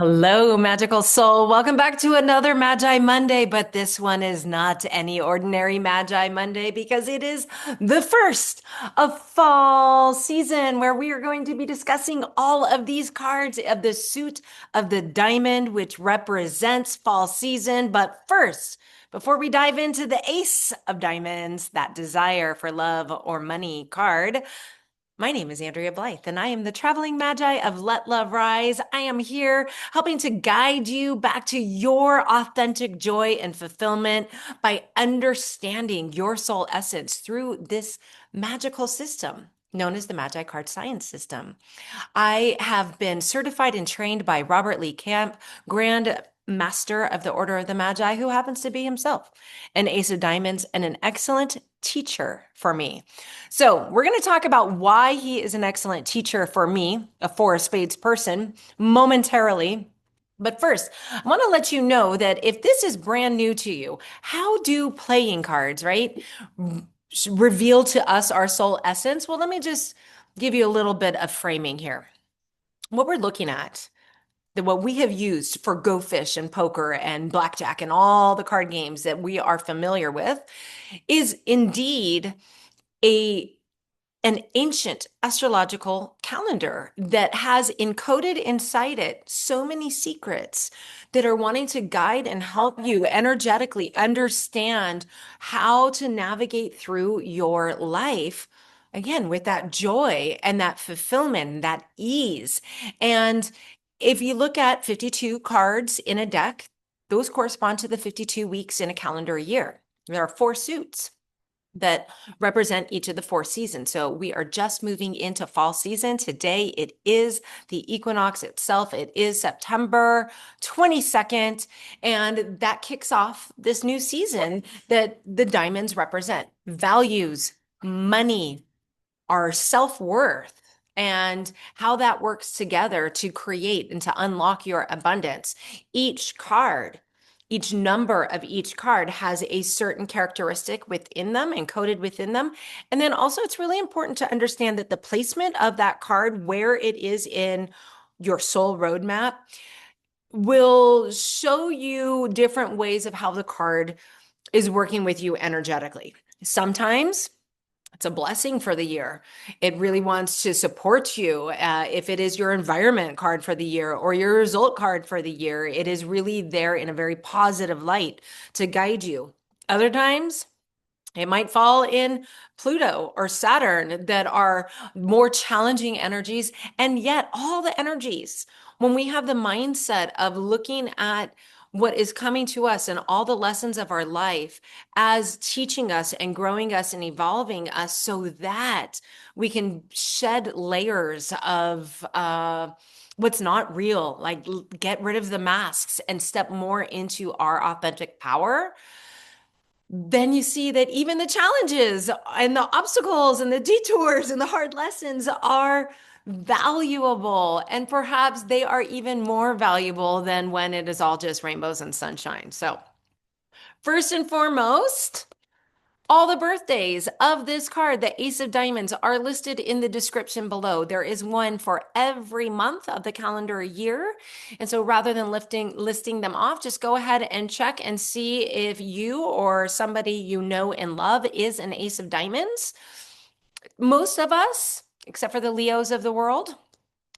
Hello, magical soul. Welcome back to another Magi Monday, but this one is not any ordinary Magi Monday because it is the first of fall season where we are going to be discussing all of these cards of the suit of the diamond, which represents fall season. But first, before we dive into the Ace of Diamonds, that desire for love or money card, my name is Andrea Blythe, and I am the traveling magi of Let Love Rise. I am here helping to guide you back to your authentic joy and fulfillment by understanding your soul essence through this magical system known as the Magi Card Science System. I have been certified and trained by Robert Lee Camp, Grand Master of the Order of the Magi, who happens to be himself an Ace of Diamonds and an excellent teacher for me. So, we're going to talk about why he is an excellent teacher for me, a Four of Spades person, momentarily. But first, I want to let you know that if this is brand new to you, how do playing cards, right, reveal to us our soul essence? Well, let me just give you a little bit of framing here. What we're looking at, what we have used for Go Fish and poker and blackjack and all the card games that we are familiar with, is indeed a an ancient astrological calendar that has encoded inside it so many secrets that are wanting to guide and help you energetically understand how to navigate through your life. Again, with that joy and that fulfillment, that ease. And if you look at 52 cards in a deck, those correspond to the 52 weeks in a calendar year. There are four suits that represent each of the four seasons. So we are just moving into fall season. Today it is the equinox itself. It is September 22nd, and that kicks off this new season that the diamonds represent. Values, money, our self-worth, and how that works together to create and to unlock your abundance. Each card, each number of each card has a certain characteristic within them, encoded within them. And then also, it's really important to understand that the placement of that card, where it is in your soul roadmap, will show you different ways of how the card is working with you energetically. Sometimes it's a blessing for the year. It really wants to support you. If it is your environment card for the year or your result card for the year, it is really there in a very positive light to guide you. Other times, it might fall in Pluto or Saturn that are more challenging energies. And yet, all the energies, when we have the mindset of looking at what is coming to us and all the lessons of our life as teaching us and growing us and evolving us so that we can shed layers of what's not real, like get rid of the masks and step more into our authentic power, then you see that even the challenges and the obstacles and the detours and the hard lessons are valuable. And perhaps they are even more valuable than when it is all just rainbows and sunshine. So, first and foremost, all the birthdays of this card, the Ace of Diamonds, are listed in the description below. There is one for every month of the calendar year. And so rather than listing them off, just go ahead and check and see if you or somebody you know and love is an Ace of Diamonds. Most of us, except for the Leos of the world,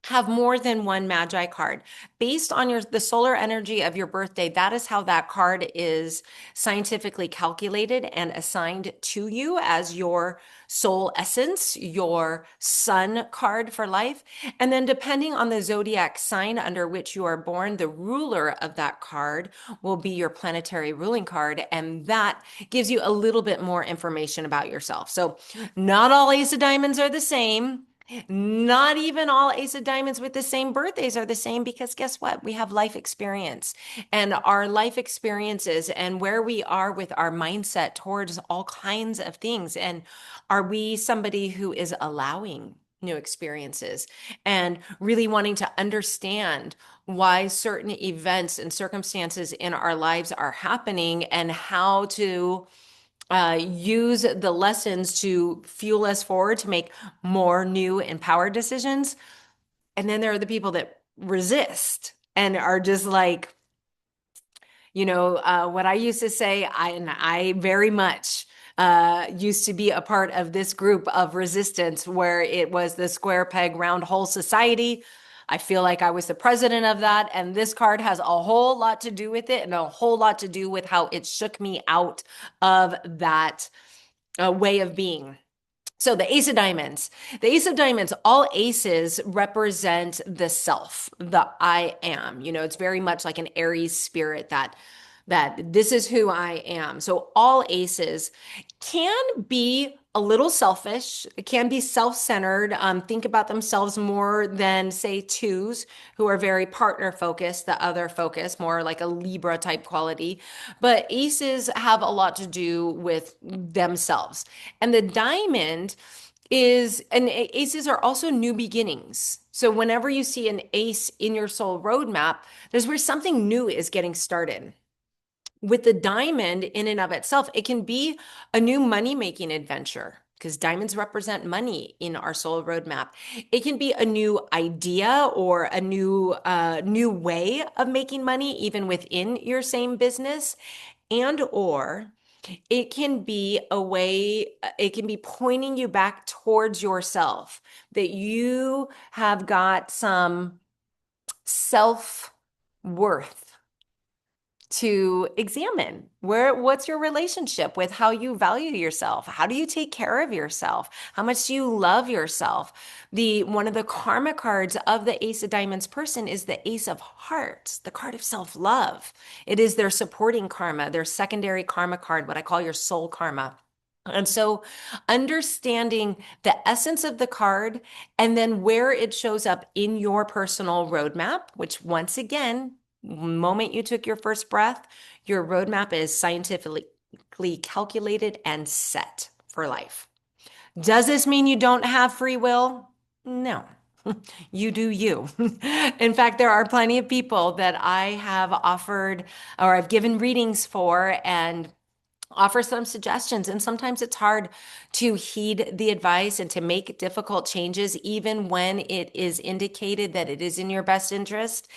have more than one Magi card. Based on the solar energy of your birthday, that is how that card is scientifically calculated and assigned to you as your soul essence, your sun card for life. And then depending on the zodiac sign under which you are born, the ruler of that card will be your planetary ruling card. And that gives you a little bit more information about yourself. So not all Ace of Diamonds are the same. Not even all Ace of Diamonds with the same birthdays are the same, because guess what? We have life experience, and our life experiences and where we are with our mindset towards all kinds of things. And are we somebody who is allowing new experiences and really wanting to understand why certain events and circumstances in our lives are happening and how to use the lessons to fuel us forward to make more new empowered decisions? And then there are the people that resist and are just like, what I used to say, and I very much used to be a part of this group of resistance where it was the square peg, round hole society. I feel like I was the president of that. And this card has a whole lot to do with it and a whole lot to do with how it shook me out of that way of being. So the Ace of Diamonds, all aces represent the self, the I am. It's very much like an Aries spirit that this is who I am. So all aces can be a little selfish, it can be self-centered, think about themselves more than say twos who are very partner focused, the other focus, more like a Libra type quality. But aces have a lot to do with themselves. And the diamond and aces are also new beginnings. So whenever you see an ace in your soul roadmap, there's where something new is getting started. With the diamond in and of itself, it can be a new money making adventure because diamonds represent money in our soul roadmap. It can be a new idea or a new way of making money even within your same business, and or it can be a way, it can be pointing you back towards yourself, that you have got some self worth to examine. What's your relationship with how you value yourself? How do you take care of yourself? How much do you love yourself? The one of the karma cards of the Ace of Diamonds person is the Ace of Hearts, the card of self-love. It is their supporting karma, their secondary karma card, what I call your soul karma. And so understanding the essence of the card and then where it shows up in your personal roadmap, which once again, moment you took your first breath, your roadmap is scientifically calculated and set for life. Does this mean you don't have free will? No. You do you. In fact, there are plenty of people that I have offered or I've given readings for and offer some suggestions. And sometimes it's hard to heed the advice and to make difficult changes, even when it is indicated that it is in your best interest.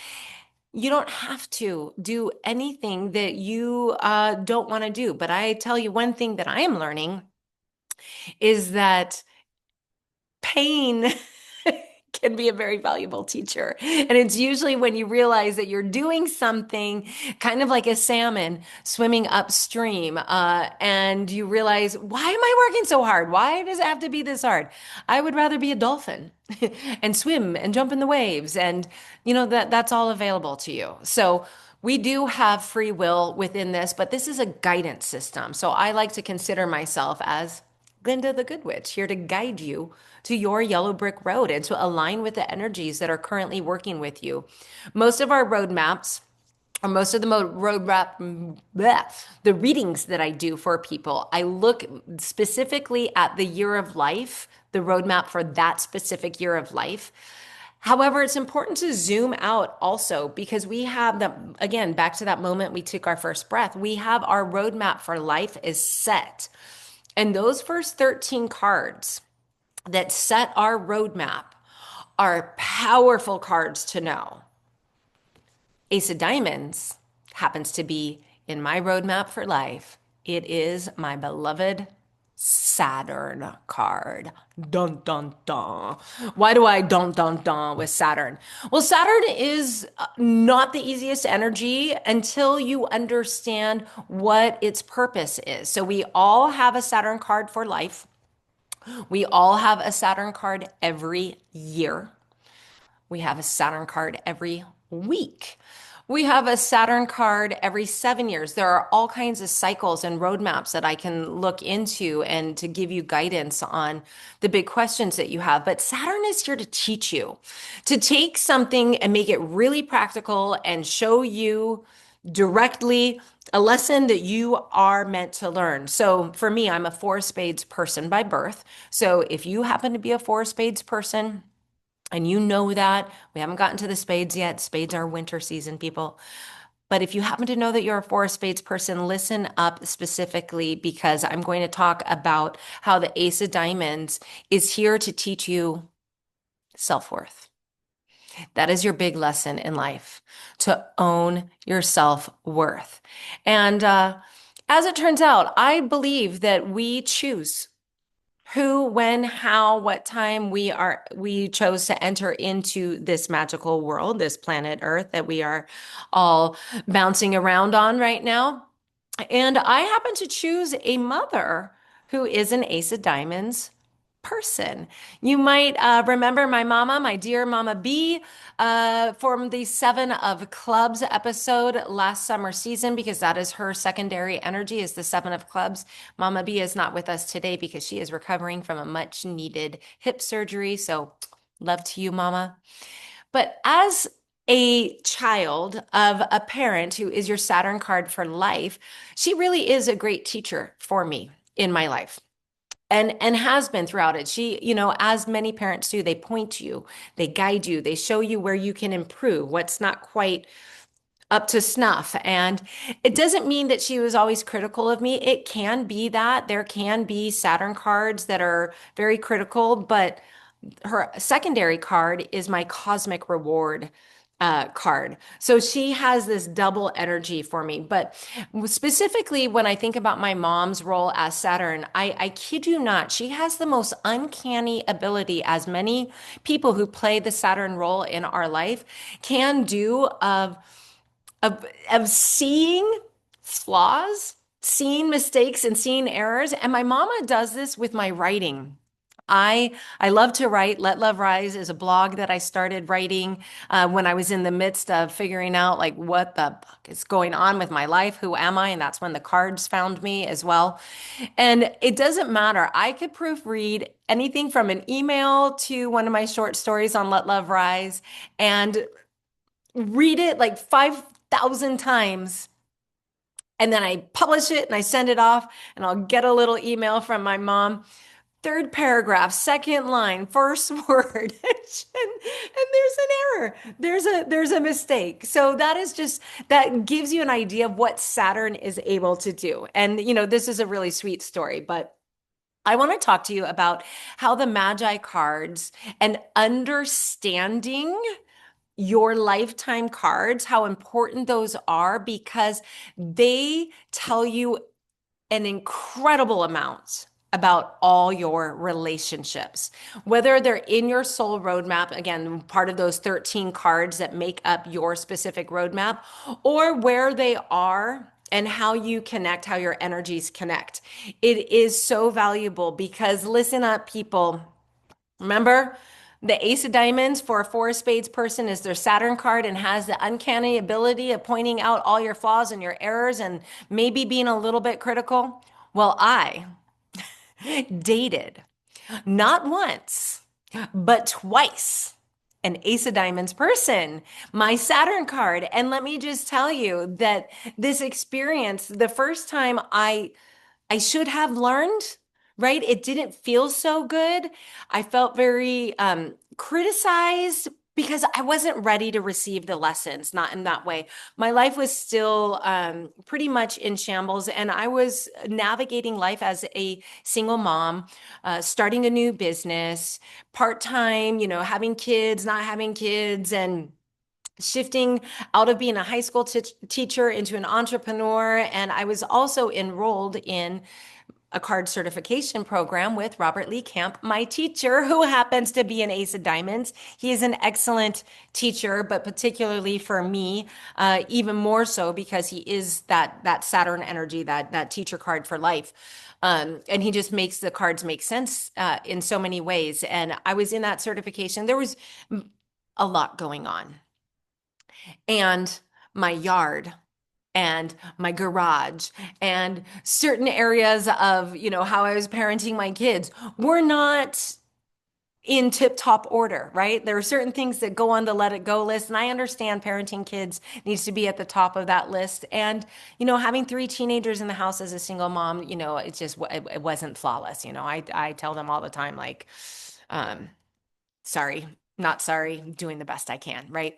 You don't have to do anything that you don't want to do. But I tell you, one thing that I am learning is that pain can be a very valuable teacher. And it's usually when you realize that you're doing something kind of like a salmon swimming upstream, and you realize, why am I working so hard? Why does it have to be this hard? I would rather be a dolphin and swim and jump in the waves. And that's all available to you. So we do have free will within this, but this is a guidance system. So I like to consider myself as Glinda the Good Witch, here to guide you to your yellow brick road and to align with the energies that are currently working with you. Most of our roadmaps, or most of the the readings that I do for people, I look specifically at the year of life, the roadmap for that specific year of life. However, it's important to zoom out also because we have again, back to that moment we took our first breath, we have our roadmap for life is set. And those first 13 cards that set our roadmap are powerful cards to know. Ace of Diamonds happens to be in my roadmap for life. It is my beloved Saturn card. Dun, dun, dun. Why do I dun, dun, dun with Saturn? Well, Saturn is not the easiest energy until you understand what its purpose is. So we all have a Saturn card for life. We all have a Saturn card every year. We have a Saturn card every week. We have a Saturn card every 7 years. There are all kinds of cycles and roadmaps that I can look into and to give you guidance on the big questions that you have. But Saturn is here to teach you, to take something and make it really practical and show you directly a lesson that you are meant to learn. So for me, I'm a four of spades person by birth. So if you happen to be a four of spades person, and you know that, we haven't gotten to the spades yet. Spades are winter season, people. But if you happen to know that you're a four of spades person, listen up specifically because I'm going to talk about how the Ace of Diamonds is here to teach you self-worth. That is your big lesson in life, to own your self-worth. And as it turns out, I believe that we choose who, when, how, what time we chose to enter into this magical world, this planet Earth that we are all bouncing around on right now. And I happen to choose a mother who is an Ace of Diamonds person. You might remember my mama, my dear Mama B, from the Seven of Clubs episode last summer season, because that is her secondary energy, is the Seven of Clubs. Mama B is not with us today because she is recovering from a much needed hip surgery. So love to you, Mama. But as a child of a parent who is your Saturn card for life, she really is a great teacher for me in my life. And has been throughout it. She, as many parents do, they point to you, they guide you, they show you where you can improve, what's not quite up to snuff. And it doesn't mean that she was always critical of me. It can be that there can be Saturn cards that are very critical, but her secondary card is my cosmic reward card. So she has this double energy for me. But specifically, when I think about my mom's role as Saturn, I kid you not, she has the most uncanny ability, as many people who play the Saturn role in our life can do, of seeing flaws, seeing mistakes, and seeing errors. And my mama does this with my writing. I love to write. Let Love Rise is a blog that I started writing when I was in the midst of figuring out like what the fuck is going on with my life. Who am I? And that's when the cards found me as well. And it doesn't matter. I could proofread anything from an email to one of my short stories on Let Love Rise and read it like 5,000 times. And then I publish it and I send it off, and I'll get a little email from my mom. Third paragraph, second line, first word, and there's an error. There's a mistake. So that is just that gives you an idea of what Saturn is able to do. And this is a really sweet story, but I want to talk to you about how the Magi cards and understanding your lifetime cards, how important those are, because they tell you an incredible amount about all your relationships, whether they're in your soul roadmap, again, part of those 13 cards that make up your specific roadmap, or where they are and how you connect, how your energies connect. It is so valuable because listen up, people. Remember, the Ace of Diamonds for a Four of Spades person is their Saturn card and has the uncanny ability of pointing out all your flaws and your errors and maybe being a little bit critical. Well, I dated not once, but twice an Ace of Diamonds person, my Saturn card. And let me just tell you that this experience, the first time I should have learned, right? It didn't feel so good. I felt very criticized because I wasn't ready to receive the lessons, not in that way. My life was still pretty much in shambles, and I was navigating life as a single mom, starting a new business, part-time, having kids, not having kids, and shifting out of being a high school teacher into an entrepreneur. And I was also enrolled in a card certification program with Robert Lee Camp, my teacher, who happens to be an Ace of Diamonds. He is an excellent teacher, but particularly for me, even more so because he is that Saturn energy, that teacher card for life. And he just makes the cards make sense in so many ways. And I was in that certification. There was a lot going on. And my yard and my garage and certain areas of, how I was parenting my kids were not in tip-top order, right? There are certain things that go on the let it go list, and I understand parenting kids needs to be at the top of that list. And, having three teenagers in the house as a single mom, it's just it wasn't flawless. I tell them all the time, like, sorry, not sorry, doing the best I can, right?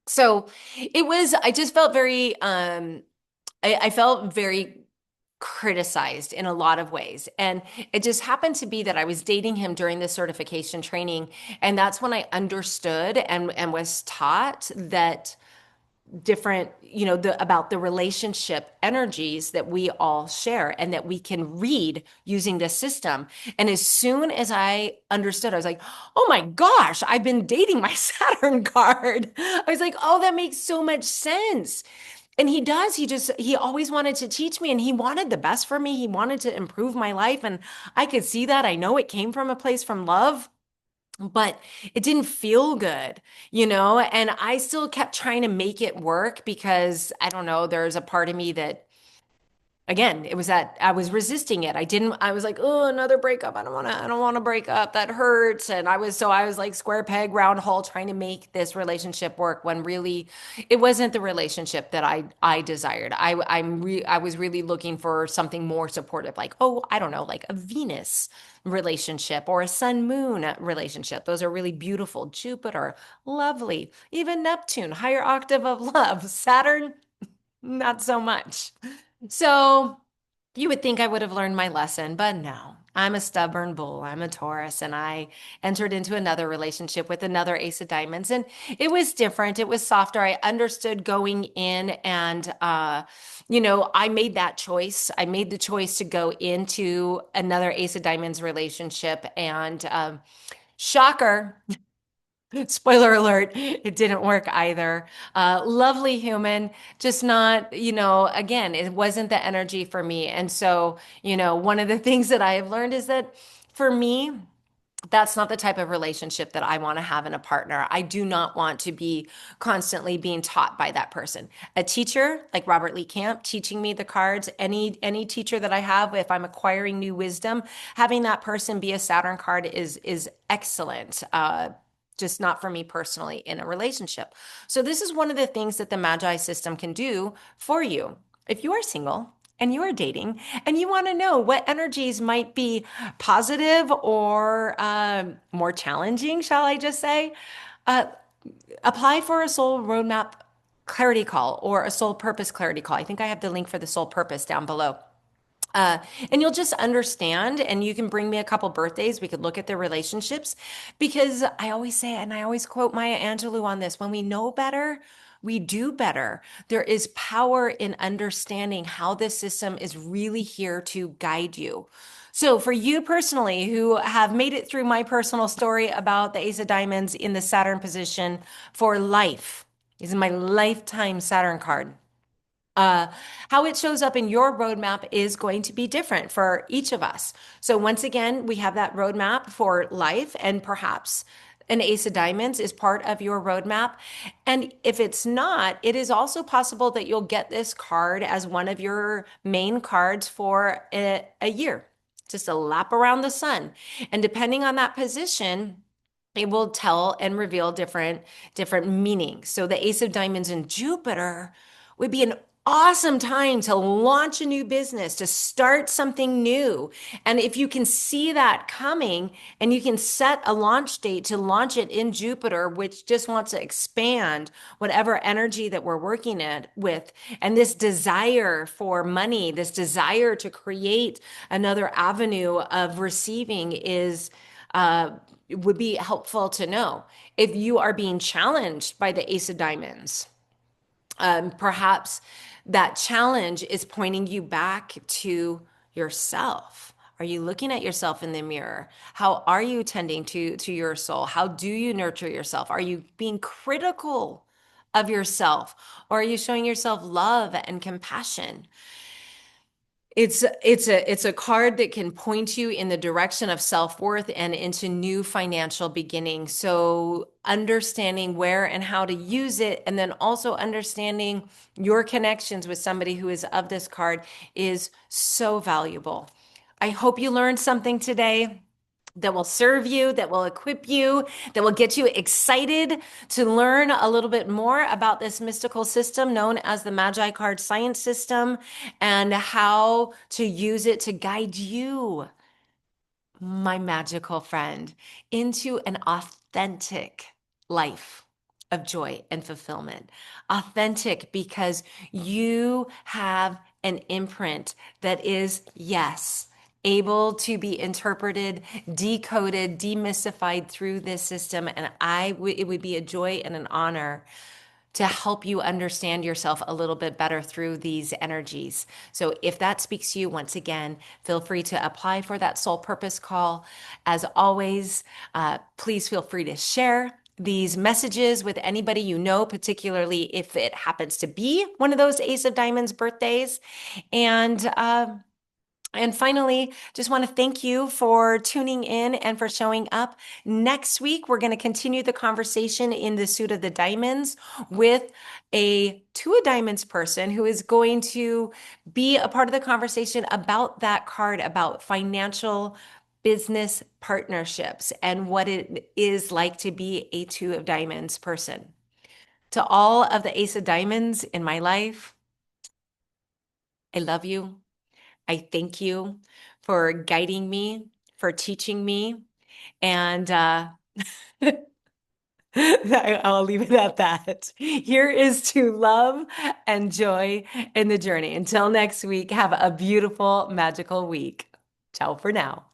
So I just felt very, I felt very criticized in a lot of ways. And it just happened to be that I was dating him during this certification training. And that's when I understood and was taught that different, about the relationship energies that we all share and that we can read using this system. And as soon as I understood, I was like, oh my gosh, I've been dating my Saturn card. I was like, oh, that makes so much sense. And he does. He always wanted to teach me and he wanted the best for me. He wanted to improve my life. And I could see that. I know it came from a place from love, but it didn't feel good, and I still kept trying to make it work because I don't know, there's a part of me that, again, it was that I was resisting it. I was like, oh, another breakup. I don't want to break up. That hurts. And I was like square peg, round hole trying to make this relationship work when really it wasn't the relationship that I desired. I was really looking for something more supportive, like, oh, I don't know, like a Venus relationship or a sun moon relationship. Those are really beautiful. Jupiter, lovely. Even Neptune, higher octave of love. Saturn, not so much. So you would think I would have learned my lesson, but no. I'm a stubborn bull. I'm a Taurus, and I entered into another relationship with another Ace of Diamonds, and it was different. It was softer. I understood going in, and I made that choice. I made the choice to go into another Ace of Diamonds relationship, and shocker. Spoiler alert, it didn't work either. Lovely human, just not, again, it wasn't the energy for me. And so, one of the things that I have learned is that for me, that's not the type of relationship that I want to have in a partner. I do not want to be constantly being taught by that person. A teacher like Robert Lee Camp teaching me the cards, any teacher that I have, if I'm acquiring new wisdom, having that person be a Saturn card is excellent. Just not for me personally in a relationship. So this is one of the things that the Magi system can do for you. If you are single and you are dating and you want to know what energies might be positive or more challenging, shall I just say, uh, apply for a soul roadmap clarity call or a soul purpose clarity call. I think I have the link for the soul purpose down below. Uh, and you'll just understand, and you can bring me a couple birthdays. We could look at their relationships because I always say, and I always quote Maya Angelou on this, when we know better, we do better. There is power in understanding how this system is really here to guide you. So, for you personally, who have made it through my personal story about the Ace of Diamonds in the Saturn position for life, this is my lifetime Saturn card. Uh, how it shows up in your roadmap is going to be different for each of us. So once again, we have that roadmap for life, and perhaps an Ace of Diamonds is part of your roadmap. And if it's not, it is also possible that you'll get this card as one of your main cards for a year, just a lap around the sun. And depending on that position, it will tell and reveal different meanings. So the Ace of Diamonds in Jupiter would be an awesome time to launch a new business, to start something new. And if you can see that coming and you can set a launch date to launch it in Jupiter, which just wants to expand whatever energy that we're working with, and this desire for money, this desire to create another avenue of receiving is it would be helpful to know. If you are being challenged by the Ace of Diamonds, perhaps that challenge is pointing you back to yourself. Are you looking at yourself in the mirror? How are you tending to your soul? How do you nurture yourself? Are you being critical of yourself, or are you showing yourself love and compassion? It's a card that can point you in the direction of self-worth and into new financial beginnings. So understanding where and how to use it, and then also understanding your connections with somebody who is of this card is so valuable. I hope you learned something today that will serve you, that will equip you, that will get you excited to learn a little bit more about this mystical system known as the Magi card science system and how to use it to guide you, my magical friend, into an authentic life. of joy and fulfillment. Authentic because you have an imprint that is, yes, able to be interpreted, decoded, demystified through this system. And it would be a joy and an honor to help you understand yourself a little bit better through these energies. So if that speaks to you, once again, feel free to apply for that soul purpose call. As always, please feel free to share these messages with anybody you know, particularly if it happens to be one of those Ace of Diamonds birthdays. And finally, just want to thank you for tuning in and for showing up. Next week, we're going to continue the conversation in the suit of the diamonds with a two of diamonds person who is going to be a part of the conversation about that card, about financial business partnerships and what it is like to be a two of diamonds person. To all of the ace of diamonds in my life, I love you. I thank you for guiding me, for teaching me, and I'll leave it at that. Here is to love and joy in the journey. Until next week, have a beautiful, magical week. Ciao for now.